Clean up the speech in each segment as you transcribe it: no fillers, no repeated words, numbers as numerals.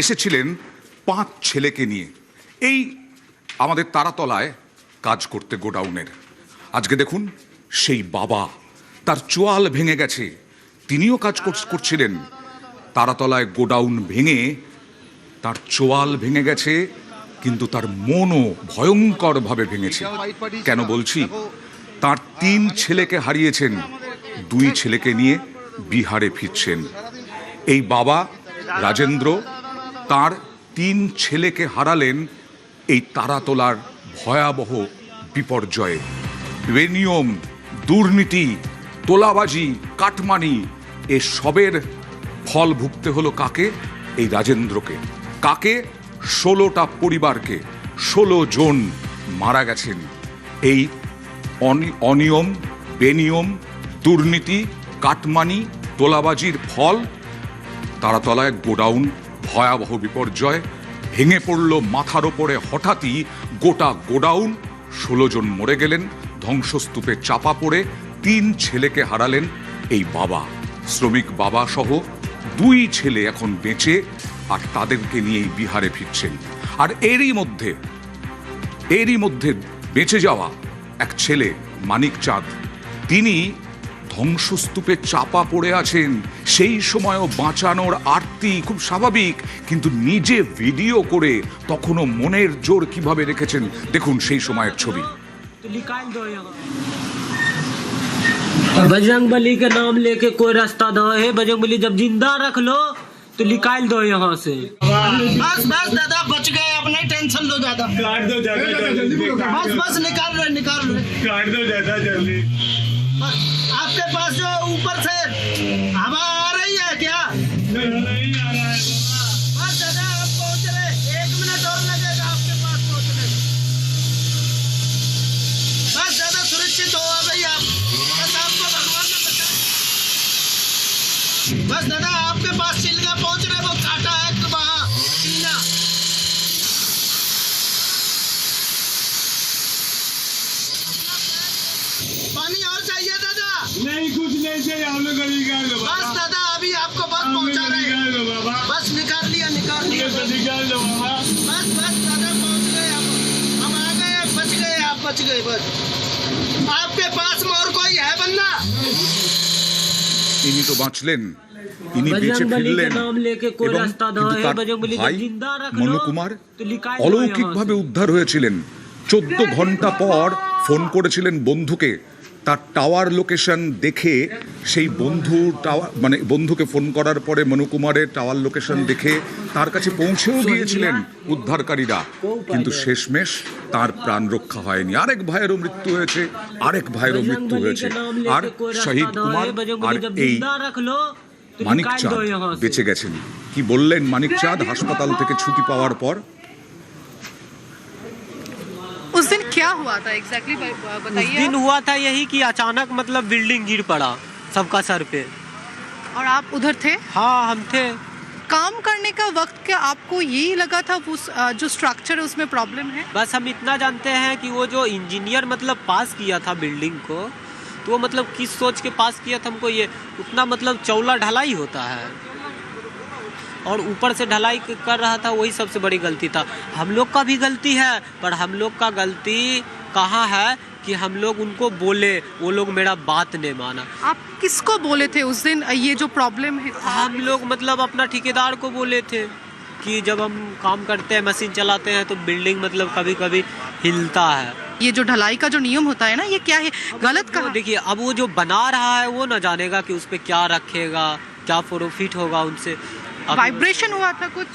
এসেছিলেন 5 ছেলেকে নিয়ে এই আমাদের তারাতলায় কাজ করতে গোডাউনের। আজকে দেখুন সেই বাবা, তার চোয়াল ভেঙে গেছে, তিনিও কাজ করছিলেন তারাতলায়। গোডাউন ভেঙে তার চোয়াল ভেঙে গেছে, কিন্তু তার মনও ভয়ঙ্করভাবে ভেঙেছে। কেন বলছি? তার 3 ছেলেকে হারিয়েছেন, 2 ছেলেকে নিয়ে বিহারে ফিরছেন। এই বাবা রাজেন্দ্র তার 3 ছেলেকে হারালেন এই তারাতলার ভয়াবহ বিপর্যয়ে। বেনিয়ম, দুর্নীতি, তোলাবাজি, কাটমানি এসবের ফল ভুগতে হলো কাকে? এই রাজেন্দ্রকে। কাকে? 16টা পরিবারকে। 16 জন মারা গেছেন এই অনিয়ম, বেনিয়ম, দুর্নীতি, কাটমানি, তোলাবাজির ফল। তারাতলায় গোডাউন ভয়াবহ বিপর্যয়, ভেঙে পড়ল মাথার ওপরে হঠাৎই গোটা গোডাউন। 16 জন মরে গেলেন, ধ্বংসস্তূপে চাপা পড়ে 3 ছেলেকে হারালেন এই বাবা। শ্রমিক বাবা সহ 2 ছেলে এখন বেঁচে, আর তাদেরকে নিয়েই বিহারে ফিরছেন। আর এরই মধ্যে বেঁচে যাওয়া এক ছেলে মানিক চাঁদ, তিনি ধ্বংসস্তূপে চাপা পড়ে আছেন। সেই সময়ও বাঁচানোর আরতি খুব স্বাভাবিক, কিন্তু নিজে ভিডিও করে তখনও মনের জোর কিভাবে রেখেছেন দেখুন সেই সময়ের ছবি। बजरंगबली के नाम लेके कोई रास्ता दो है, बजरंगबली जब जिंदा रख लो तो निकाल दो यहाँ से। बस बस दादा बच गए, अब नहीं टेंशन लो ज्यादा। काट दो ज्यादा जल्दी। बस बस निकाल रहे काट दो ज्यादा जल्दी। बस आपके पास जो ऊपर से हवा आ रही है क्या? नहीं आ रहा है। बस दादा आप पहुंच रहे, 1 मिनट और लगेगा आपके पास पहुंचने में। बस दादा सुरक्षित हो भाई आप, बस आपको भगवान ने बचाया। बस दादा आपके पास चिलगा पहुंच रहे, वो काटा है वहाँ टीना। पानी और चाहिए दादा? नहीं कुछ नहीं चाहिए, हम लोग अभी निकाल लो बस दादा अभी आपको बस पहुंचा रहे हैं। निकाल लो बाबा, बस निकाल लिया निकाल लो बाबा। बस बस दादा पहुंच गए आप, हम आ गए, बच गए आप, बच गए। बस आपके पास में और कोई है बंदा? ইনি তো বাঁচলেন, ইনি বেঁচে ফিরলেন, এবং কিন্তু তার ভাই মনু কুমার অলৌকিকভাবে উদ্ধার হয়েছিলেন। 14 ঘন্টা পর ফোন করেছিলেন বন্ধুকে, তার টাওয়ার লোকেশন দেখে সেই বন্ধুকে ফোন করার পরে মনু কুমারের টাওয়ার লোকেশন দেখে তার কাছে পৌঁছেও গিয়েছিলেন উদ্ধারকারীরা, কিন্তু শেষমেশ তার প্রাণ রক্ষা হয়নি। আরেক ভাইয়েরও মৃত্যু হয়েছে, আর শহীদ কুমার আর এই মানিক চাঁদ বেঁচে গেছেন। কি বললেন মানিক চাঁদ হাসপাতাল থেকে ছুটি পাওয়ার পর? उस दिन क्या हुआ था एग्जैक्टली बताइए। उस दिन हुआ था यही कि अचानक मतलब बिल्डिंग गिर पड़ा सबका सर पे। और आप उधर थे? हाँ हम थे। काम करने का वक्त क्या आपको यही लगा था उस जो स्ट्रक्चर है उसमें प्रॉब्लम है? बस हम इतना जानते हैं कि वो जो इंजीनियर मतलब पास किया था बिल्डिंग को, तो वो मतलब किस सोच के पास किया था हमको ये उतना मतलब चौला ढलाई होता है और ऊपर से ढलाई कर रहा था, वही सबसे बड़ी गलती था। हम लोग का भी गलती है, पर हम लोग का गलती कहाँ है कि हम लोग उनको बोले, वो लोग मेरा बात नहीं माना। आप किसको बोले थे उस दिन ये जो प्रॉब्लम है? हम लोग मतलब अपना ठेकेदार को बोले थे कि जब हम काम करते हैं, मशीन चलाते हैं, तो बिल्डिंग मतलब कभी कभी हिलता है। ये जो ढलाई का जो नियम होता है ना, ये क्या है, गलत कहा? देखिए अब वो जो बना रहा है वो ना जानेगा कि उस पर क्या रखेगा, क्या प्रॉफिट होगा उनसे। वाइब्रेशन हुआ था कुछ?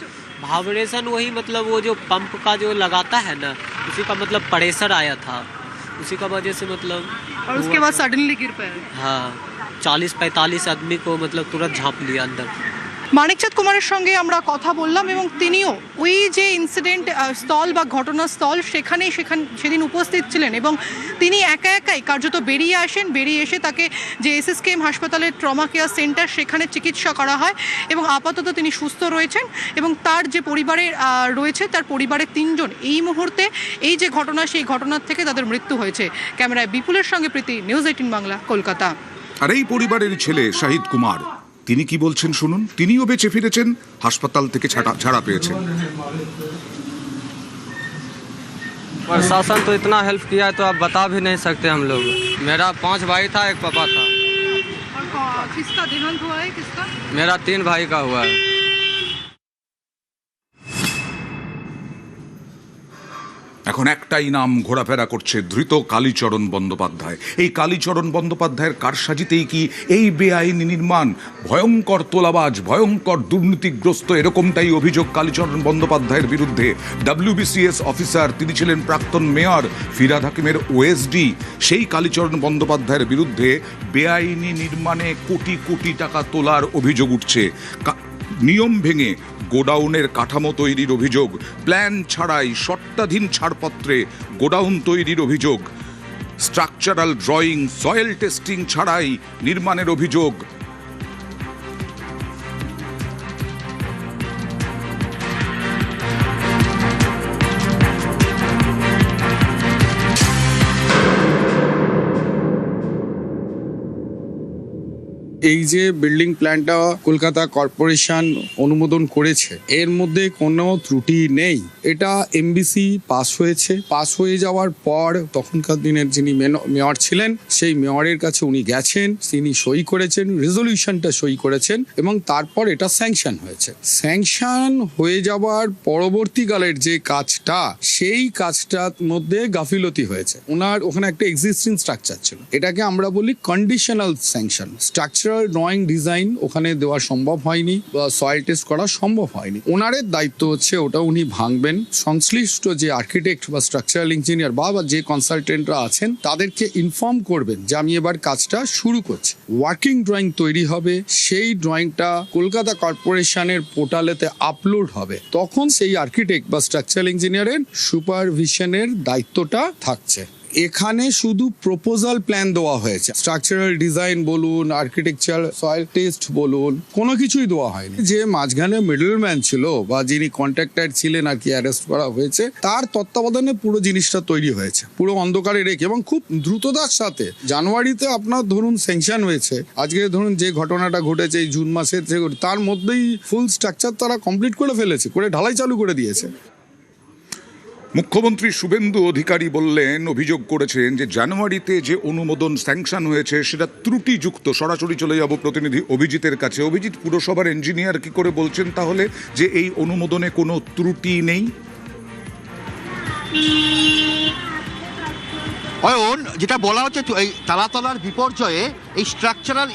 वाइब्रेशन वही मतलब वो जो पंप का जो लगाता है ना, उसी का मतलब प्रेशर आया था, उसी का वजह से मतलब। और उसके बाद सडनली गिर पाया? हाँ 40-45 आदमी को मतलब तुरंत झाँप लिया अंदर। মানিকচাঁদ কুমারের সঙ্গে আমরা কথা বললাম এবং তিনিও ওই যে ইনসিডেন্ট স্থল বা ঘটনাস্থল সেদিন উপস্থিত ছিলেন এবং তিনি একাই কার্যত বেরিয়ে আসেন। বেরিয়ে এসে তাকে যে এসএসকেএম হাসপাতালের ট্রমা কেয়ার সেন্টার সেখানে চিকিৎসা করা হয় এবং আপাতত তিনি সুস্থ রয়েছেন এবং তার যে পরিবারের রয়েছে তার পরিবারের 3 জন এই মুহূর্তে এই যে ঘটনা সেই ঘটনার থেকে তাদের মৃত্যু হয়েছে। ক্যামেরায় বিপুলের সঙ্গে প্রীতি, নিউজ 18 বাংলা, কলকাতা। আর এই পরিবারের ছেলে শহীদ কুমার তিনি কি বলছেন শুনুন। তিনিও বেঁচে ফিরেছেন, হাসপাতাল থেকে ছাড়া পেয়েছেন। प्रशासन तो इतना हेल्प किया है तो आप बता भी नहीं सकते हम लोग। मेरा 5 भाई था, एक पापा था। और किसका देहांत हुआ है, किसका? मेरा 3 भाई का हुआ है। এখন একটাই নাম ঘোরাফেরা করছে, ধৃত কালীচরণ বন্দ্যোপাধ্যায়। এই কালীচরণ বন্দ্যোপাধ্যায়ের কারসাজিতেই কি এই বেআইনি নির্মাণ? ভয়ঙ্কর তোলাবাজ, ভয়ঙ্কর দুর্নীতিগ্রস্ত, এরকমটাই অভিযোগ কালীচরণ বন্দ্যোপাধ্যায়ের বিরুদ্ধে। WBCS অফিসার, তিনি ছিলেন প্রাক্তন মেয়র, ফিরহাদ হাকিমের OSD। সেই কালীচরণ বন্দ্যোপাধ্যায়ের বিরুদ্ধে বেআইনি নির্মাণে কোটি কোটি টাকা তোলার অভিযোগ উঠছে। নিয়ম ভেঙে গোডাউনের কাঠামো তৈরির অভিযোগ, প্ল্যান ছাড়াই শর্তাধীন ছাড়পত্রে গোডাউন তৈরির অভিযোগ, স্ট্রাকচারাল ড্রয়িং, সয়েল টেস্টিং ছাড়াই নির্মাণের অভিযোগ। এই যে বিল্ডিং প্ল্যানটা কলকাতা কর্পোরেশন অনুমোদন করেছে, এর মধ্যে কোনো ত্রুটি নেই। এটা MBC পাস হয়েছে। পাস হয়ে যাওয়ার পর তখনকার দিনের যিনি মেয়র ছিলেন, সেই মেয়রের কাছে উনি গেছেন, তিনি সই করেছেন, রেজলিউশনটা সই করেছেন, এবং তারপর এটা স্যাংশন হয়েছে। স্যাংশন হয়ে যাওয়ার পরবর্তীকালের যে কাজটা, সেই কাজটার মধ্যে গাফিলতি হয়েছে। ওনার ওখানে একটা এক্সিস্টিং স্ট্রাকচার ছিল, এটাকে আমরা বলি conditional sanction. Structural drawing design ওখানে দেওয়া সম্ভব হয়নি, বা সয়েল টেস্ট করা সম্ভব হয়নি। ওনারের দায়িত্ব হচ্ছে ওটা উনি ভাঙবেন। সংশ্লিষ্ট যে আর্কিটেক্ট বা স্ট্রাকচারাল ইঞ্জিনিয়ার বা যে কনসালটেন্টরা আছেন, তাদেরকে ইনফর্ম করবেন যে আমি এবার কাজটা শুরু করছি। ওয়ার্কিং ড্রয়িং তৈরি হবে, সেই ড্রয়িংটা কলকাতা কর্পোরেশনের পোর্টালেতে আপলোড হবে। তখন সেই আর্কিটেক্ট বা স্ট্রাকচারাল ইঞ্জিনিয়ারের সুপারভিশনের দায়িত্বটা থাকছে। এখানে শুধু প্রপোজাল প্ল্যান দেওয়া হয়েছে, স্ট্রাকচারাল ডিজাইন বলুন, আর্কিটেকচার, সয়েল টেস্ট বলুন, কোনো কিছুই দেওয়া হয়নি। যে মাঝখানে মিডলম্যান ছিল বা যিনি কন্ট্রাক্টর ছিলেন আর কি, অ্যারেস্ট করা হয়েছে, তার তত্ত্বাবধানে পুরো জিনিসটা তৈরি হয়েছে, পুরো অন্ধকারে রেখে এবং খুব দ্রুততার সাথে। জানুয়ারিতে আপনার ধরুন স্যাংশন হয়েছে, আজকে ধরুন যে ঘটনাটা ঘটেছে এই জুন মাসে, তার মধ্যেই ফুল স্ট্রাকচার তারা কমপ্লিট করে ফেলেছে, করে ঢালাই চালু করে দিয়েছে। মুখ্যমন্ত্রী শুভেন্দু অধিকারী বললেন, অভিযোগ করেছেন যে জানুয়ারিতে যে অনুমোদন স্যাংশন হয়েছে সেটা ত্রুটিযুক্ত। সরাসরি চলে যাব প্রতিনিধি অভিজিতের কাছে। অভিজিৎ, পুরসভার ইঞ্জিনিয়ার কি করে বলছেন তাহলে যে এই অনুমোদনে কোনো ত্রুটি নেই? অয়ন, যেটা বলা হচ্ছে এই তালাতলার বিপর্যয়ে এই স্ট্রাকচারাল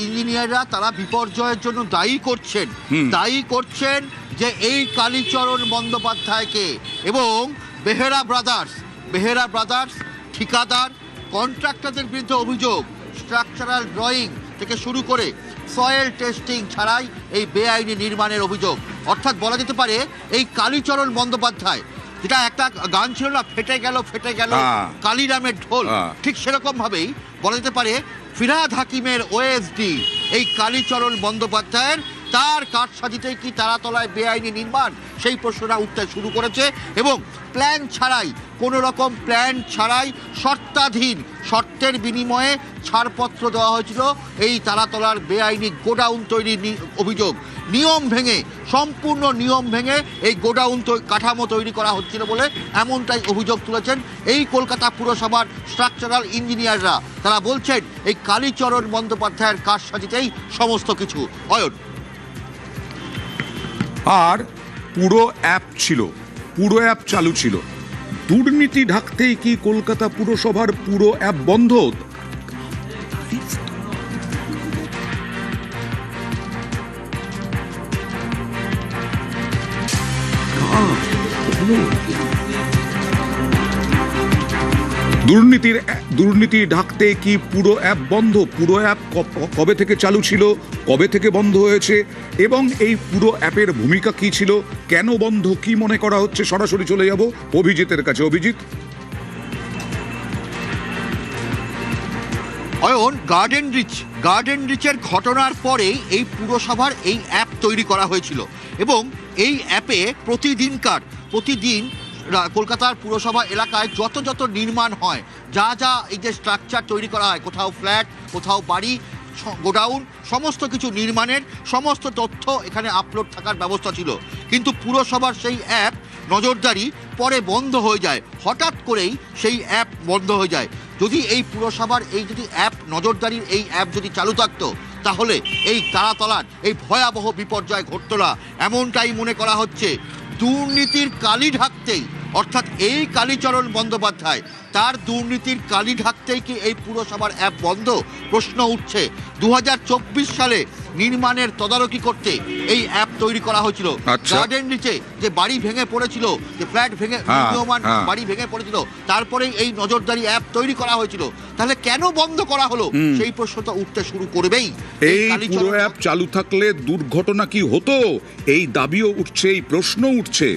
ইঞ্জিনিয়াররা তারা বিপর্যয়ের জন্য দায়ী করছেন যে এই কালীচরণ বন্দ্যোপাধ্যায়কে এবং বেহেরা ব্রাদার্স ঠিকাদার কন্ট্রাক্টরদের বিরুদ্ধে অভিযোগ। স্ট্রাকচারাল ড্রয়িং থেকে শুরু করে সয়েল টেস্টিং ছাড়াই এই বেআইনি নির্মাণের অভিযোগ। অর্থাৎ বলা যেতে পারে এই কালীচরণ বন্দ্যোপাধ্যায়, যেটা একটা গান ছিল না, ফেটে গেল কালীরামের ঢোল, ঠিক সেরকম ভাবেই বলা যেতে পারে ফিরহাদ হাকিমের OSD এই কালীচরণ বন্দ্যোপাধ্যায়ের, তার কারসাজিতেই কি তারাতলায় বেআইনি নির্মাণ, সেই প্রশ্নটা উঠতে শুরু করেছে। এবং প্ল্যান ছাড়াই, কোনো রকম প্ল্যান ছাড়াই শর্তের বিনিময়ে ছাড়পত্র দেওয়া হয়েছিল এই তারাতলার বেআইনি গোডাউন তৈরির অভিযোগ। সম্পূর্ণ নিয়ম ভেঙে এই গোডাউন কাঠামো তৈরি করা হচ্ছিল বলে এমনটাই অভিযোগ তুলেছেন এই কলকাতা পুরসভার স্ট্রাকচারাল ইঞ্জিনিয়াররা। তারা বলছেন এই কালীচরণ বন্দ্যোপাধ্যায়ের কারসাজিতেই সমস্ত কিছু। অয়ন, আর পুরো অ্যাপ চালু ছিল। দুর্নীতি ঢাকতেই কি কলকাতা পুরসভার পুরো অ্যাপ বন্ধ? দুর্নীতি ঢাকতে কি পুরো অ্যাপ বন্ধ? পুরো অ্যাপ কবে থেকে চালু ছিল, কবে থেকে বন্ধ হয়েছে, এবং এই পুরো অ্যাপের ভূমিকা কি ছিল, কেন বন্ধ, কি মনে করা হচ্ছে? সরাসরি চলে যাব অভিজিতের কাছে। অভিজিৎ, অয়ন, গার্ডেন রিচের ঘটনার পরেই এই পুরসভার এই অ্যাপ তৈরি করা হয়েছিল এবং এই অ্যাপে প্রতিদিন কলকাতার পুরসভা এলাকায় যত নির্মাণ হয়, যা এই যে স্ট্রাকচার তৈরি করা হয়, কোথাও ফ্ল্যাট, কোথাও বাড়ি, গোডাউন, সমস্ত কিছু নির্মাণের সমস্ত তথ্য এখানে আপলোড থাকার ব্যবস্থা ছিল। কিন্তু পুরসভার সেই অ্যাপ নজরদারি পরে বন্ধ হয়ে যায়, হঠাৎ করেই সেই অ্যাপ বন্ধ হয়ে যায়। যদি এই পুরসভার এই যদি অ্যাপ নজরদারির এই অ্যাপ যদি চালু থাকতো, তাহলে এই তারাতলার এই ভয়াবহ বিপর্যয় ঘটতো না, এমনটাই মনে করা হচ্ছে। দুর্নীতির কালি ঢাকতেই, অর্থাৎ এই কালীচরণ বন্দ্যোপাধ্যায় তার দুর্নীতির কালি ঢাকতেই কি এই পুরসভার অ্যাপ বন্ধ? প্রশ্ন উঠছে। 2024 সালে নির্মাণের তদারকি করতে এই অ্যাপ তৈরি করা হয়েছিল। গার্ডেন নিচে যে বাড়ি ভেঙে পড়েছিল, যে ফ্ল্যাট ভেঙে নির্মীয়মান বাড়ি ভেঙে পড়েছিল, তারপরেই এই নজরদারি অ্যাপ তৈরি করা হয়েছিল। তাহলে কেন বন্ধ করা হলো, সেই প্রশ্নটা উঠতে শুরু করবেই। এই পুরো অ্যাপ চালু থাকলে দুর্ঘটনা কি হতো, এই দাবিও উঠছে, এই প্রশ্ন উঠছে।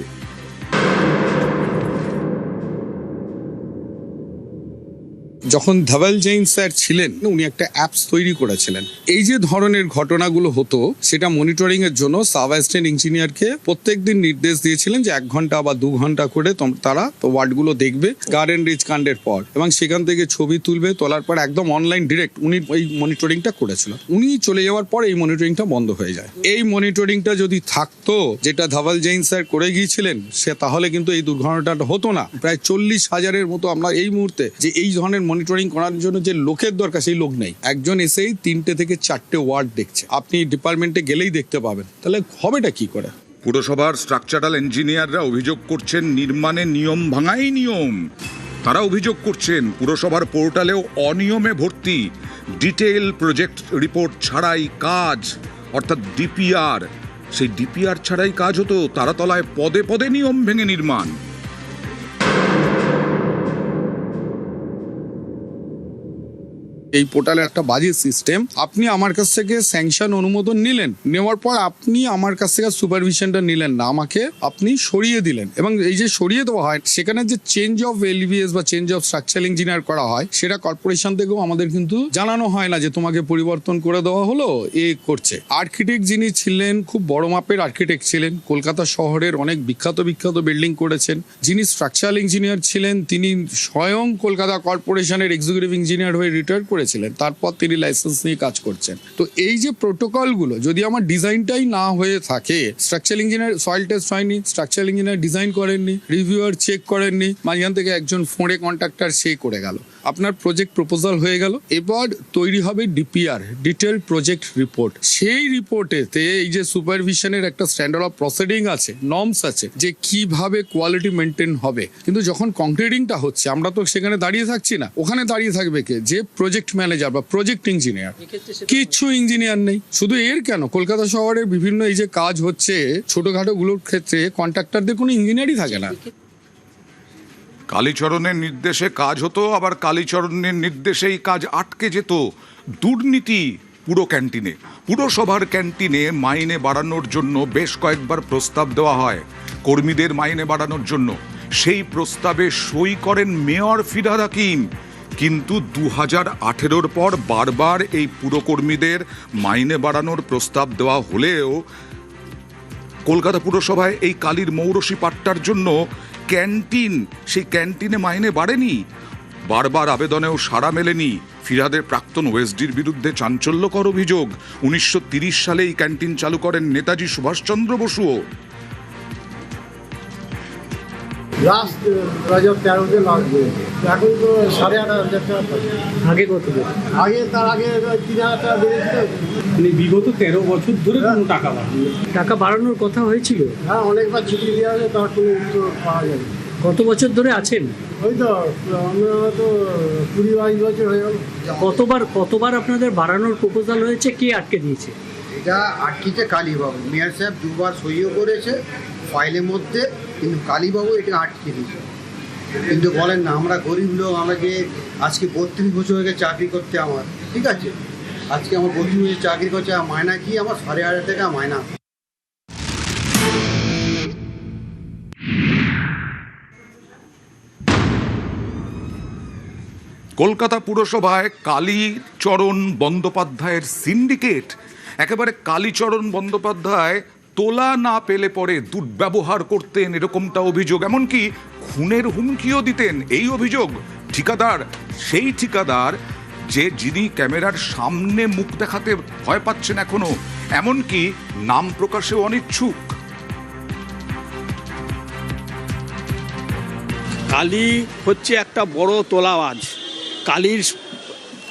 যখন ধবল জৈন স্যার ছিলেন, উনি একটা অ্যাপস তৈরি করেছিলেন। এই যে ধরনের ঘটনাগুলো হতো, সেটা মনিটরিং এর জন্য সাব অ্যাসিস্ট্যান্ট ইঞ্জিনিয়ারকে প্রত্যেকদিন নির্দেশ দিয়েছিলেন যে 1 ঘন্টা বা 2 ঘন্টা করে তারা ওয়ার্ডগুলো দেখবে গার্ডেন রিচ কাণ্ডের পর, এবং সেখান থেকে ছবি তুলবে। তোলার পর একদম অনলাইন ডিরেক্ট উনি এই মনিটরিংটা করেছিল। উনি চলে যাওয়ার পর এই মনিটরিংটা বন্ধ হয়ে যায়। এই মনিটরিংটা যদি থাকতো, যেটা ধবল জৈন স্যার করে গিয়েছিলেন, সে তাহলে কিন্তু এই দুর্ঘটনাটা হতো না। প্রায় 40,000-এর মতো আমরা এই মুহূর্তে যে এই ধরনের মনিটরিং করার জন্য যে লোকের দরকার, সেই লোক নেই। একজন এসেই 3টে থেকে 4টে ওয়ার্ড দেখছে, আপনি ডিপার্টমেন্টে গেলেই দেখতে পাবেন। তাহলে হবেটা কি করে? পুরসভার স্ট্রাকচারাল ইঞ্জিনিয়াররা অভিযোগ করছেন নির্মাণে নিয়ম ভাঙাই নিয়ম। তারা অভিযোগ করছেন পুরসভার পোর্টালেও অনিয়মে ভর্তি, ডিটেইল প্রজেক্ট রিপোর্ট ছাড়াই কাজ, অর্থাৎ ডিপিআর। সেই ডিপিআর ছাড়াই কাজ হতো। তারাতলায় পদে পদে নিয়ম ভেঙে নির্মাণ। এই পোর্টালে একটা বাজে সিস্টেম। আপনি আমার কাছ থেকে স্যাংশন অনুমোদন নিলেন, নেওয়ার পর আপনি আমার কাছ থেকে সুপারভিশনটা নিলেন না, আমাকে আপনি সরিয়ে দিলেন। এবং এই যে সরিয়ে দেওয়া হয়, সেখানে যে চেঞ্জ অফ এলভিএস বা চেঞ্জ অফ স্ট্রাকচারাল ইঞ্জিনিয়ার করা হয়, সেটা কর্পোরেশন থেকেও আমাদের কিন্তু জানানো হয় না যে তোমাকে পরিবর্তন করে দেওয়া হলো, এ করছে। আর্কিটেক্ট যিনি ছিলেন, খুব বড় মাপের আর্কিটেক্ট ছিলেন, কলকাতা শহরের অনেক বিখ্যাত বিল্ডিং করেছেন। যিনি স্ট্রাকচারাল ইঞ্জিনিয়ার ছিলেন, তিনি স্বয়ং কলকাতা কর্পোরেশনের এক্সিকিউটিভ ইঞ্জিনিয়ার হয়ে রিটায়ার করেছিলেন। তারপর তিনি লাইসেন্স নিয়ে কাজ করছেন। তো এই যে প্রোটোকলগুলো যদি আমার ডিজাইনটাই না হয়ে থাকে, স্ট্রাকচারাল ইঞ্জিনিয়ার সয়েল টেস্ট হয়নি, স্ট্রাকচারাল ইঞ্জিনিয়ার ডিজাইন করেননি, রিভিউয়ার চেক করেননি, মাঝখান থেকে একজন ফোঁড়ে কন্ট্রাক্টর সে করে গেল, আপনার প্রজেক্ট প্রপোজাল হয়ে গেল। এবার তৈরি হবে ডিপিআর, ডিটেল প্রজেক্ট রিপোর্ট। সেই রিপোর্টেতে এই যে সুপারভিশনের একটা স্ট্যান্ডার্ড অফ প্রসিডিং আছে, নর্মস আছে, যে কিভাবে কোয়ালিটি মেনটেন হবে। কিন্তু যখন কংক্রিটিংটা হচ্ছে, আমরা তো সেখানে দাঁড়িয়ে থাকছি না, ওখানে দাঁড়িয়ে থাকবে কে? যে প্রজেক্ট ম্যানেজার বা প্রজেক্ট ইঞ্জিনিয়ার। কিছু ইঞ্জিনিয়ার নেই। শুধু এর কেন, কলকাতা শহরে বিভিন্ন এই যে কাজ হচ্ছে ছোটখাটো গুলোর ক্ষেত্রে কন্ট্রাক্টরদের কোনো ইঞ্জিনিয়ারই থাকে না। কালীচরণের নির্দেশে কাজ হতো, আবার কালীচরণের নির্দেশেই কাজ আটকে যেত। দুর্নীতি পুরো ক্যান্টিনে, পুরসভার ক্যান্টিনে মাইনে বাড়ানোর জন্য বেশ কয়েকবার প্রস্তাব দেওয়া হয় কর্মীদের মাইনে বাড়ানোর জন্য। সেই প্রস্তাবে সই করেন মেয়র ফিরহাদ হাকিম। কিন্তু 2018-র পর বারবার এই পুরকর্মীদের মাইনে বাড়ানোর প্রস্তাব দেওয়া হলেও কলকাতা পুরসভায় এই কালীর মৌরসী পাট্টার জন্য ক্যান্টিন, সেই ক্যান্টিনে মাইনে বাড়েনি। বারবার আবেদনেও সাড়া মেলেনি। ফিরহাদের প্রাক্তন ওএসডির বিরুদ্ধে চাঞ্চল্যকর অভিযোগ। 1930 সালে এই ক্যান্টিন চালু করেন নেতাজি সুভাষচন্দ্র বসুও। লাস্ট 2013-তে লাস্ট দিয়েছে, এখন তো 8,500 টাকা। আগে কত? আগে তার আগে 3,000 টাকা বেড়েছিল। মানে বিগত 13 বছর ধরে কোনো টাকা বাড়ানো, টাকা বাড়ানোর কথা হয়েছিল। হ্যাঁ, অনেকবার ছুটি দেওয়া হয়েছে, তার কোনো উত্তর পাওয়া যাবে। কত বছর ধরে আছেন? ওই তো আমরা তো 20-22 বছর হয়ে গেল। কতবার আপনাদের বাড়ানোর প্রপোজাল হয়েছে, কে আটকে দিয়েছে? এটা আটকিতে কালীবাবু। মেয়র সাহেব 2বার সইও করেছে ফাইলের মধ্যে, কিন্তু কালীবাবু এটা আটকে দিয়েছে। কিন্তু বলেন না, আমরা গরিব লোক, আমাকে আজকে 32 বছর হয়ে গেছে চাকরি করতে আমার, ঠিক আছে? আজকে আমার 32 বছর চাকরি করছে, মায়না কি আমার 8,500 টাকা মায়না। কলকাতা পুরসভায় কালীচরণ বন্দ্যোপাধ্যায়ের সিন্ডিকেট। একেবারে কালীচরণ বন্দ্যোপাধ্যায় তোলা না পেলে পরে দুর্ব্যবহার করতেন, এরকমটা অভিযোগ। এমনকি খুনের হুমকিও দিতেন, এই অভিযোগ। ঠিকাদার, সেই ঠিকাদার যিনি ক্যামেরার সামনে মুখ দেখাতে ভয় পাচ্ছেন এখনো, এমনকি নাম প্রকাশেও অনিচ্ছুক। কালী হচ্ছে একটা বড় তোলাবাজ। কালীর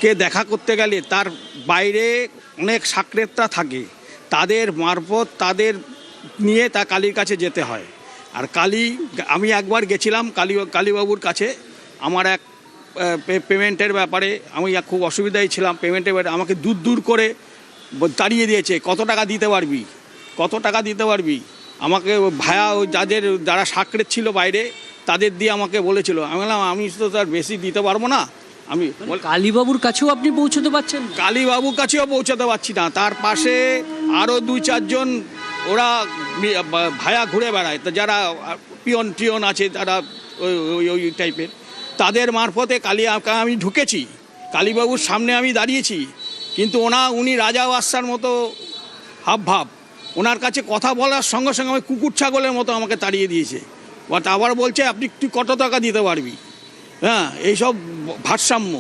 কে দেখা করতে গেলে তার বাইরে অনেক সাকরেতরা থাকে, তাদের মারফত তাদের নিয়ে তা কালীর কাছে যেতে হয়। আর কালী, আমি একবার গেছিলাম কালীবাবুর কাছে, আমার এক পেমেন্টের ব্যাপারে আমি খুব অসুবিধায় ছিলাম। পেমেন্টের ব্যাপারে আমাকে দূর করে তাড়িয়ে দিয়েছে, কত টাকা দিতে পারবি। আমাকে ভায়া ওই যারা সাকরেত ছিল বাইরে তাদের দিয়ে আমাকে বলেছিল। আমি বললাম আমি তো তার বেশি দিতে পারবো না। আমি কালীবাবুর কাছেও আপনি পৌঁছতে পারছেন? কালীবাবুর কাছেও পৌঁছাতে পারছি না। তার পাশে আরও 2-4 জন ওরা ভায়া ঘুরে বেড়ায়, তো যারা টিয়ন আছে তারা ওই টাইপের, তাদের মারফতে আমি ঢুকেছি। কালীবাবুর সামনে আমি দাঁড়িয়েছি, কিন্তু উনি রাজা বাদশার মতো হাবভাব। ওনার কাছে কথা বলার সঙ্গে সঙ্গে আমি কুকুর ছাগলের মতো আমাকে তাড়িয়ে দিয়েছে। বাট আবার বলছে তুই কত টাকা দিতে পারবি। হ্যাঁ, এইসব ভারসাম্য।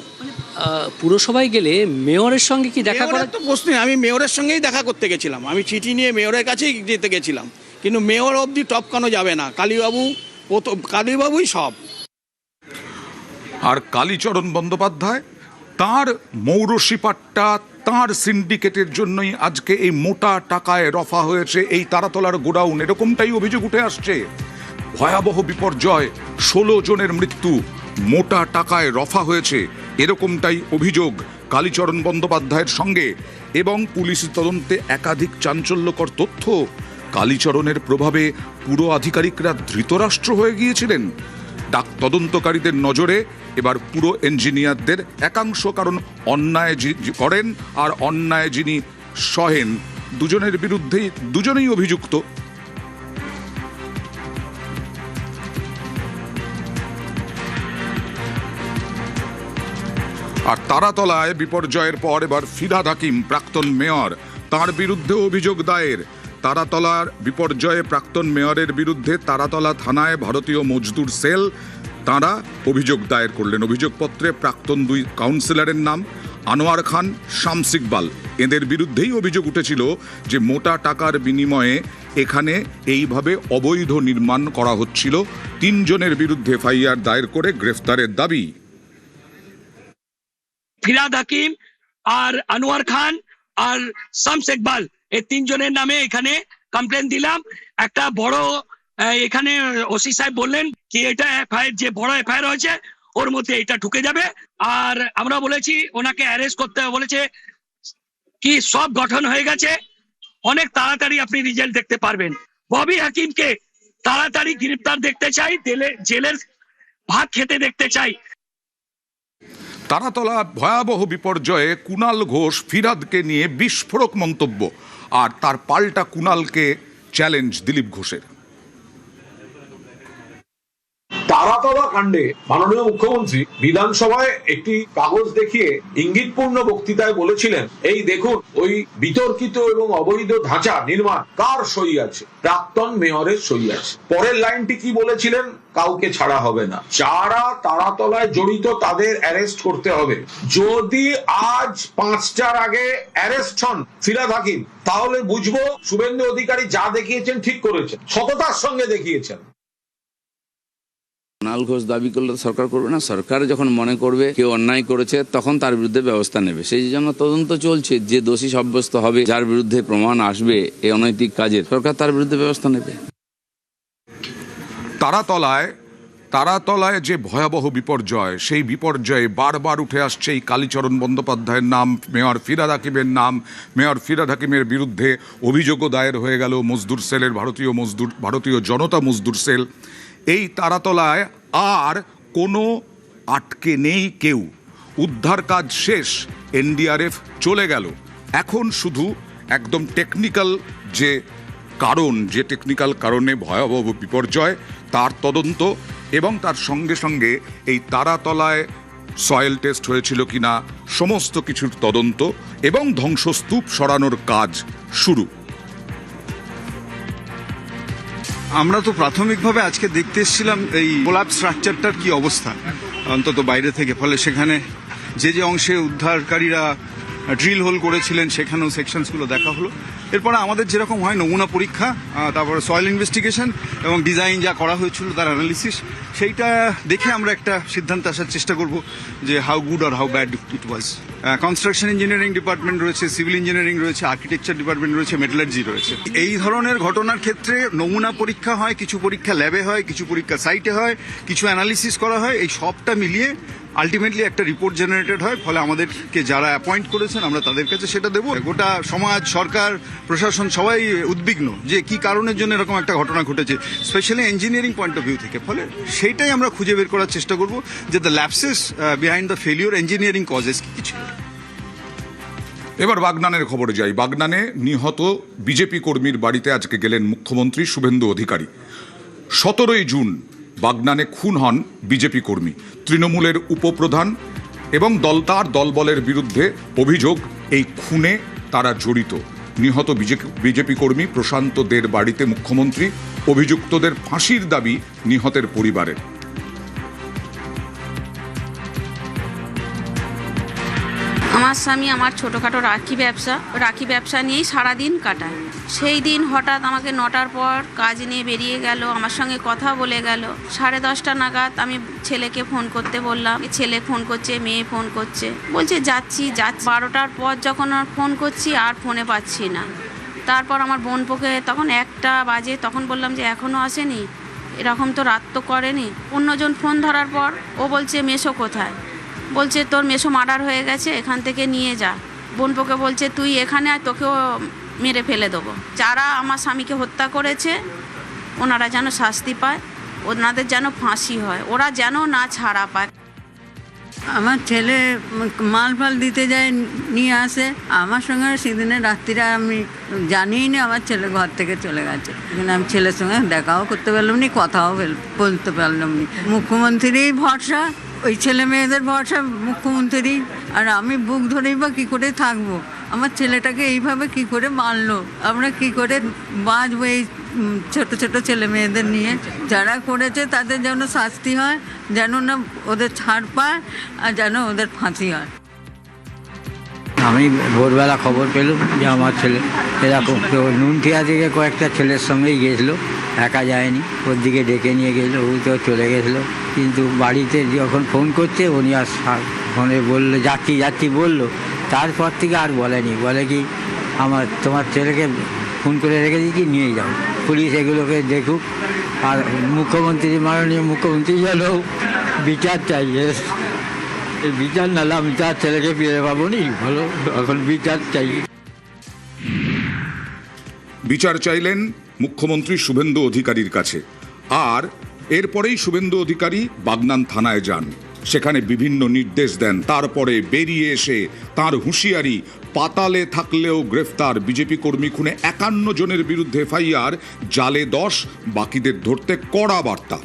পুরসভায় গেলে মেয়রের সঙ্গে কি দেখা করার তো প্রশ্ন, আমি মেয়রের সঙ্গেই দেখা করতে গেছিলাম। আমি চিঠি নিয়ে মেয়রের কাছেই যেতে গেছিলাম, কিন্তু মেয়র অবধি টপকানো যাবে না। কালীবাবুই সব। আর কালীচরণ বন্দ্যোপাধ্যায় তার মৌরসি পাট্টা, তাঁর সিন্ডিকেটের জন্যই আজকে এই মোটা টাকায় রফা হয়েছে এই তারাতলার গোডাউন, এরকমটাই অভিযোগ উঠে আসছে। ভয়াবহ বিপর্যয়, 16 জনের মৃত্যু, মোটা টাকায় রফা হয়েছে, এরকমটাই অভিযোগ কালীচরণ বন্দ্যোপাধ্যায়ের সঙ্গে। এবং পুলিশ তদন্তে একাধিক চাঞ্চল্যকর তথ্য, কালীচরণের প্রভাবে পুরো আধিকারিকরা ধৃতরাষ্ট্র হয়ে গিয়েছিলেন। তদন্তকারীদের নজরে এবার পুরো ইঞ্জিনিয়ারদের একাংশ, কারণ অন্যায় করেন আর অন্যায় যিনি সহেন, দুজনের বিরুদ্ধেই দুজনেই অভিযুক্ত। আর তারাতলায় বিপর্যয়ের পর এবার ফিরহাদ হাকিম, প্রাক্তন মেয়র, তার বিরুদ্ধে অভিযোগ দায়ের। তারাতলার বিপর্যয়ে প্রাক্তন মেয়রের বিরুদ্ধে তারাতলা থানায় ভারতীয় মজদুর সেল তাঁরা অভিযোগ দায়ের করলেন। অভিযোগপত্রে প্রাক্তন 2 কাউন্সিলরের নাম, আনোয়ার খান, শামস ইকবাল, এদের বিরুদ্ধেই অভিযোগ উঠেছিল যে মোটা টাকার বিনিময়ে এখানে এইভাবে অবৈধ নির্মাণ করা হচ্ছিল। 3 জনের বিরুদ্ধে এফআইআর দায়ের করে গ্রেফতারের দাবি। ফিরহাদ হাকিম আর আনোয়ার খান আর শামস ইকবাল, এই 3 জনের নামে এখানে কমপ্লেন দিলাম। একটা বড় এখানে ওসি সাহেব বললেন কি এটা এফআইআর, যে বড় এফআইআর হয়েছে ওর মধ্যে এটা ঢুকে যাবে। আর আমরা বলেছি ওনাকে অ্যারেস্ট করতে হবে, বলেছে কি সব গঠন হয়ে গেছে, অনেক তাড়াতাড়ি আপনি রেজাল্ট দেখতে পারবেন। ববি হাকিমকে তাড়াতাড়ি গ্রেফতার দেখতে চাই, জেলের ভাত খেতে দেখতে চাই। তারাতলা ভয়াবহ বিপর্যয়ে কুণাল ঘোষ ফিরহাদকে নিয়ে বিস্ফোরক মন্তব্য, আর তার পাল্টা কুণালকে চ্যালেঞ্জ দিলীপ ঘোষের। তারাতলা কাণ্ডে মাননীয় মুখ্যমন্ত্রী বিধানসভায় একটি কাগজ দেখিয়ে ইঙ্গিতপূর্ণ বক্তৃতায় বলেছিলেন, এই দেখুন ওই বিতর্কিত এবং অবৈধ ধাঁচা নির্মাণ কার সই আছে, প্রাক্তন মেয়রের সই আছে। পরের লাইনটি কি বলেছিলেন, কাউকে ছাড়া হবে না, যারা তারাতলায় জড়িত তাদের অ্যারেস্ট করতে হবে। যদি আজ 5টার আগে অ্যারেস্ট হন ফিরহাদ হাকিম, তাহলে বুঝবো শুভেন্দু অধিকারী যা দেখিয়েছেন ঠিক করেছেন, সততার সঙ্গে দেখিয়েছেন। কুণাল ঘোষ দাবি করলে সরকার করবে না, সরকার যখন মনে করবে কেউ অন্যায় করেছে তখন তার বিরুদ্ধে ব্যবস্থা নেবে। সেই জন্য তদন্ত চলছে, যে দোষী সাব্যস্ত হবে, যার বিরুদ্ধে প্রমাণ আসবে এই অনৈতিক কাজের, সরকার তার বিরুদ্ধে ব্যবস্থা নেবে। তারাতলায় যে ভয়াবহ বিপর্যয়, সেই বিপর্যয়ে বারবার উঠে আসছে এই কালীচরণ বন্দ্যোপাধ্যায়ের নাম, মেয়র ফিরহাদ হাকিমের নাম। মেয়র ফিরহাদ হাকিমের বিরুদ্ধে অভিযোগও দায়ের হয়ে গেল মজদুর সেলের, ভারতীয় জনতা মজদুর সেল। এই তারাতলায় আর কোনো আটকে নেই কেউ, উদ্ধার কাজ শেষ, এনডিআরএফ চলে গেল। এখন শুধু একদম টেকনিক্যাল যে টেকনিক্যাল কারণে ভয়াবহ বিপর্যয় তার তদন্ত, এবং তার সঙ্গে সঙ্গে এই তারাতলায় সয়েল টেস্ট হয়েছিল কিনা সমস্ত কিছুর তদন্ত, এবং ধ্বংসস্তূপ সরানোর কাজ শুরু। আমরা তো প্রাথমিকভাবে আজকে দেখতে এসেছিলাম এই কোলাপস স্ট্রাকচারটার কি অবস্থা, অন্তত বাইরে থেকে, ফলে সেখানে যে যে অংশে উদ্ধারকারীরা ড্রিল হোল করেছিলেন সেখানেও সেকশনসগুলো দেখা হলো। এরপরে আমাদের যেরকম হয় নমুনা পরীক্ষা, তারপরে সয়েল ইনভেস্টিগেশন এবং ডিজাইন যা করা হয়েছিল তার অ্যানালিসিস, সেইটা দেখে আমরা একটা সিদ্ধান্তে আসার চেষ্টা করব যে হাউ গুড আর how bad it was. Construction engineering department রয়েছে, সিভিল ইঞ্জিনিয়ারিং রয়েছে, আর্কিটেকচার ডিপার্টমেন্ট রয়েছে, মেটালার্জি রয়েছে। এই ধরনের ঘটনার ক্ষেত্রে নমুনা পরীক্ষা হয়, কিছু পরীক্ষা ল্যাবে হয়, কিছু পরীক্ষা সাইটে হয়, কিছু অ্যানালিসিস করা হয়। এই সবটা মিলিয়ে আলটিমেটলি একটা রিপোর্ট জেনারেটেড হয়। ফলে আমাদেরকে যারা অ্যাপয়েন্ট করেছেন আমরা তাদের কাছে সেটা দেবো। গোটা সমাজ, সরকার, প্রশাসন সবাই উদ্বিগ্ন যে কি কারণের জন্য এরকম একটা ঘটনা ঘটেছে, specially engineering point of view থেকে। ফলে সেইটাই আমরা খুঁজে বের করার চেষ্টা করব যে the lapses behind the failure engineering causes কি কিছু। এবার বাগনানের খবরে যাই। বাগনানে নিহত বিজেপি কর্মীর বাড়িতে আজকে গেলেন মুখ্যমন্ত্রী শুভেন্দু অধিকারী। 17ই জুন বাগনানে খুন হন বিজেপি কর্মী। তৃণমূলের উপপ্রধান এবং তার দলবলের বিরুদ্ধে অভিযোগ এই খুনে তারা জড়িত। নিহত বিজেপি কর্মী প্রশান্ত দের বাড়িতে মুখ্যমন্ত্রী। অভিযুক্তদের ফাঁসির দাবি নিহতের পরিবারের। আমার স্বামী আমার ছোটোখাটো রাখি ব্যবসা নিয়েই সারাদিন কাটায়। সেই দিন হঠাৎ আমাকে 9টার পর কাজ নিয়ে বেরিয়ে গেল, আমার সঙ্গে কথা বলে গেল। 10:30 নাগাদ আমি ছেলেকে ফোন করতে বললাম, ছেলে ফোন করছে, মেয়ে ফোন করছে, বলছে যাচ্ছি। 12টার পর যখন ফোন করছি আর ফোনে পাচ্ছি না। তারপর আমার বোনপোকে তখন 1টা বাজে, তখন বললাম যে এখনও আসেনি, এরকম তো রাত তো করেনি। অন্যজন ফোন ধরার পর ও বলছে মেসো কোথায়, বলছে তোর মেসো মার্ডার হয়ে গেছে, এখান থেকে নিয়ে যা। বোনপোকে বলছে তুই এখানে আয়, তোকেও মেরে ফেলে দেবো। যারা আমার স্বামীকে হত্যা করেছে ওনারা যেন শাস্তি পায়, ওনাদের যেন ফাঁসি হয়, ওরা যেন না ছাড়া পায়। আমার ছেলে মাল ফাল দিতে যায়, নিয়ে আসে আমার সঙ্গে। সেদিনে রাত্রিরে আমি জানিই না আমার ছেলে ঘর থেকে চলে গেছে, কিন্তু আমি ছেলের সঙ্গে দেখাও করতে পারলাম না, কথাও বলতে পারলাম না। মুখ্যমন্ত্রীরই ভরসা, ওই ছেলে মেয়েদের ভরসা মুখ্যমন্ত্রী, আর আমি বুক ধরেই বা কী করে থাকবো? আমার ছেলেটাকে এইভাবে কি করে মারলো, আমরা কি করে বাঁচবো এই ছোট ছোট ছেলে মেয়েদের নিয়ে? যারা করেছে তাদের যেন শাস্তি হয়, যেন না ওদের ছাড় পায়, আর যেন ওদের ফাঁসি হয়। আমি ভোরবেলা খবর পেলাম যে আমার ছেলে এরকম, তো নুনথিয়া থেকে কয়েকটা ছেলের সঙ্গেই গেছিলো, একা যায়নি, ওর দিকে ডেকে নিয়ে গেছিলো, ও তো চলে গেছিলো। কিন্তু বাড়িতে যখন ফোন করছে উনি আর ফোনে বললো যাচ্ছি বললো, তারপর থেকে আর বলেনি। বলে কি তোমার ছেলেকে ফোন করে রেখে দিয়েছি, নিয়ে যাও, পুলিশ এগুলোকে দেখুক। আর মাননীয় মুখ্যমন্ত্রী যেন বিচার চাইছে, এই বিচার নাহলে আমি তার ছেলেকে ফিরে পাবো নি, ভালো এখন বিচার চাই। বিচার চাইলেন মুখ্যমন্ত্রী শুভেন্দু অধিকারীর কাছে। আর এরপরেই শুভেন্দু অধিকারী বাগনান থানায় যান, সেখানে বিভিন্ন নির্দেশ দেন। তারপরে বেরিয়ে এসে তার হুঁশিয়ারি, পাতালে থাকলেও গ্রেফতার। বিজেপি কর্মী খুনে 51 জনের বিরুদ্ধে এফআইআর, জালে 10, বাকিদের ধরতে কড়া বার্তা।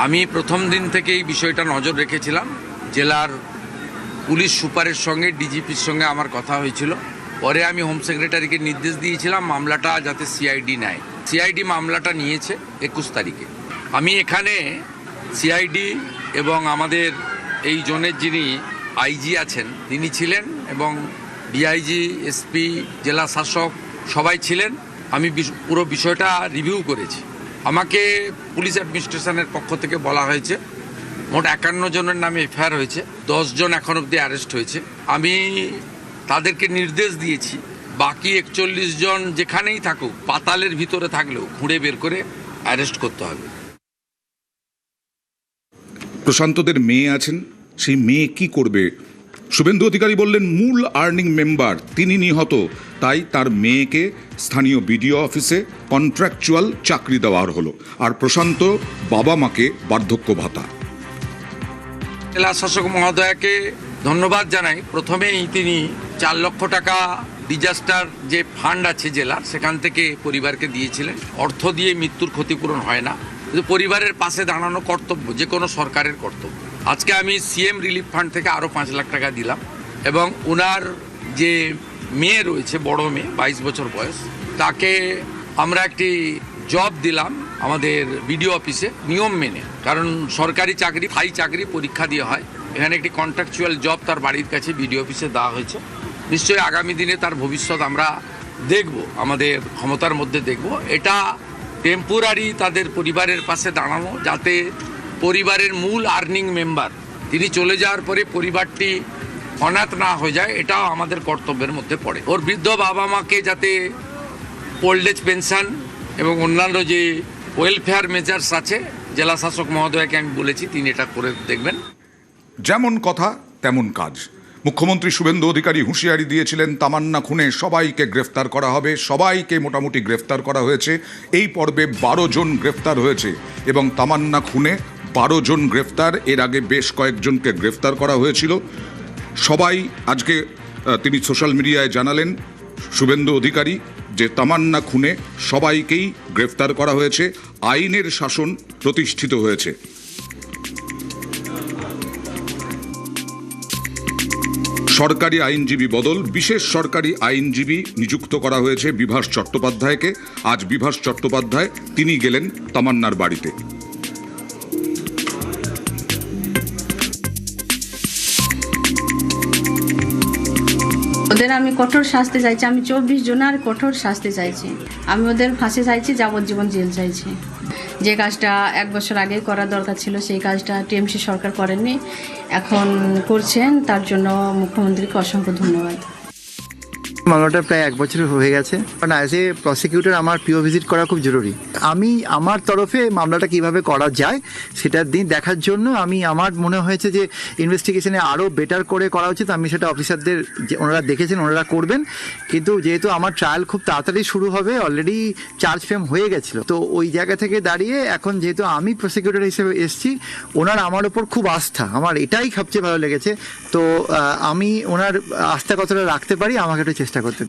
আমি প্রথম দিন থেকে এই বিষয়টা নজর রেখেছিলাম। জেলার পুলিশ সুপারের সঙ্গে, ডিজিপির সঙ্গে আমার কথা হয়েছিল। পরে আমি হোম সেক্রেটারিকে নির্দেশ দিয়েছিলাম মামলাটা যাতে সিআইডি নেয়। সিআইডি মামলাটা নিয়েছে 21 তারিখে। আমি এখানে সিআইডি এবং আমাদের এই জোনের যিনি আইজি আছেন তিনি ছিলেন, এবং ডিআইজি, এসপি, জেলা শাসক সবাই ছিলেন। আমি পুরো বিষয়টা রিভিউ করেছি। আমাকে পুলিশ অ্যাডমিনিস্ট্রেশনের পক্ষ থেকে বলা হয়েছে মোট 51 জনের নামে এফআইআর হয়েছে, 10 জন এখন অবধি অ্যারেস্ট হয়েছে। আমি তাদেরকে নির্দেশ দিয়েছি বাকি 41 জন যেখানেই থাকুক, পাতালের ভিতরে থাকলেও খুঁড়ে বের করে অ্যারেস্ট করতে হবে। প্রশান্তদের মেয়ে আছেন, সেই মেয়ে কি করবে? শুভেন্দু অধিকারী বললেন মূল আর্নিং মেম্বার তিনি নিহত, তাই তার মেয়েকে স্থানীয় বিডিও অফিসে কন্ট্রাকচুয়াল চাকরি দেওয়া হলো। আর প্রশান্ত বাবা মাকে বার্ধক্য ভাতা। জেলা শাসক মহোদয়কে ধন্যবাদ জানাই। প্রথমেই তিনি 4 লক্ষ টাকা ডিজাস্টার যে ফান্ড আছে জেলার, সেখান থেকে পরিবারকে দিয়েছিলেন। অর্থ দিয়ে মৃত্যুর ক্ষতিপূরণ হয় না, কিন্তু পরিবারের পাশে দাঁড়ানো কর্তব্য, যে কোনো সরকারের কর্তব্য। আজকে আমি সিএম রিলিফ ফান্ড থেকে আরও 5 লাখ টাকা দিলাম, এবং ওনার যে মেয়ে রয়েছে, বড় মেয়ে 22 বছর বয়স, তাকে আমরা একটি জব দিলাম আমাদের বিডিও অফিসে নিয়ম মেনে। কারণ সরকারি চাকরি, স্থায়ী চাকরি পরীক্ষা দিয়ে হয়, এখানে একটি কন্ট্রাকচুয়াল জব তার বাড়ির কাছে বিডিও অফিসে দেওয়া হয়েছে। নিশ্চয়ই আগামী দিনে তার ভবিষ্যৎ আমরা দেখব, আমাদের ক্ষমতার মধ্যে দেখব। এটা টেম্পোরারি তাদের পরিবারের পাশে দাঁড়ানো, যাতে পরিবারের মূল আর্নিং মেম্বার তিনি চলে যাওয়ার পরে পরিবারটি অনাথ না হয়ে যায়, এটাও আমাদের কর্তব্যের মধ্যে পড়ে। ওর বৃদ্ধ বাবা মাকে যাতে ওল্ড এজ পেনশন এবং অন্যান্য যে ওয়েলফেয়ার মেজার্স আছে, জেলা শাসক মহোদয়কে আমি বলেছি, তিনি এটা করে দেখবেন। যেমন কথা তেমন কাজ। মুখ্যমন্ত্রী শুভেন্দু অধিকারী হুঁশিয়ারি দিয়েছিলেন তামান্না খুনে সবাইকে গ্রেফতার করা হবে, সবাইকে মোটামুটি গ্রেফতার করা হয়েছে। এই পর্বে 12 জন গ্রেফতার হয়েছে এবং তামান্না খুনে 12 জন গ্রেফতার। এর আগে বেশ কয়েকজনকে গ্রেফতার করা হয়েছিল। সবাই আজকে তিনি সোশ্যাল মিডিয়ায় জানালেন শুভেন্দু অধিকারী যে তামান্না খুনে সবাইকেই গ্রেফতার করা হয়েছে, আইনের শাসন প্রতিষ্ঠিত হয়েছে। সরকারি আইনজীবী বদল, বিশেষ সরকারি আইনজীবী নিযুক্ত করা হয়েছে বিভাস চট্টোপাধ্যায়কে। আজ বিভাস চট্টোপাধ্যায় তিনি গেলেন তামান্নার বাড়িতে। ওদের আমি কঠোর শাস্তি চাইছি, আমি 24 জনের কঠোর শাস্তি চাইছি। আমি ওদের ফাঁসি চাইছি, যাবজ্জীবন জেল চাইছি। যে কাজটা 1 বছর আগে করা দরকার ছিল সেই কাজটা টিএমসি সরকার করেননি, এখন করছেন, তার জন্য মুখ্যমন্ত্রীকে অসংখ্য ধন্যবাদ। মামলাটা প্রায় 1 বছর হয়ে গেছে, কারণ অ্যাজ এ প্রসিকিউটর আমার পিও ভিজিট করা খুব জরুরি। আমি আমার তরফে মামলাটা কিভাবে করা যায় সেটা দেখার জন্য আমার মনে হয়েছে যে ইনভেস্টিগেশনে আরও বেটার করে করা উচিত। আমি সেটা অফিসারদের যে ওনারা দেখেছেন ওনারা করবেন, কিন্তু যেহেতু আমার ট্রায়াল খুব তাড়াতাড়ি শুরু হবে, অলরেডি চার্জ ফ্রেম হয়ে গেছিলো, তো ওই জায়গা থেকে দাঁড়িয়ে এখন যেহেতু আমি প্রসিকিউটর হিসেবে এসেছি, ওনার আমার ওপর খুব আস্থা, আমার এটাই সবচেয়ে ভালো লেগেছে। তো আমি ওনার আস্থা কতটা রাখতে পারি আমাকে একটু চেষ্টা করতে।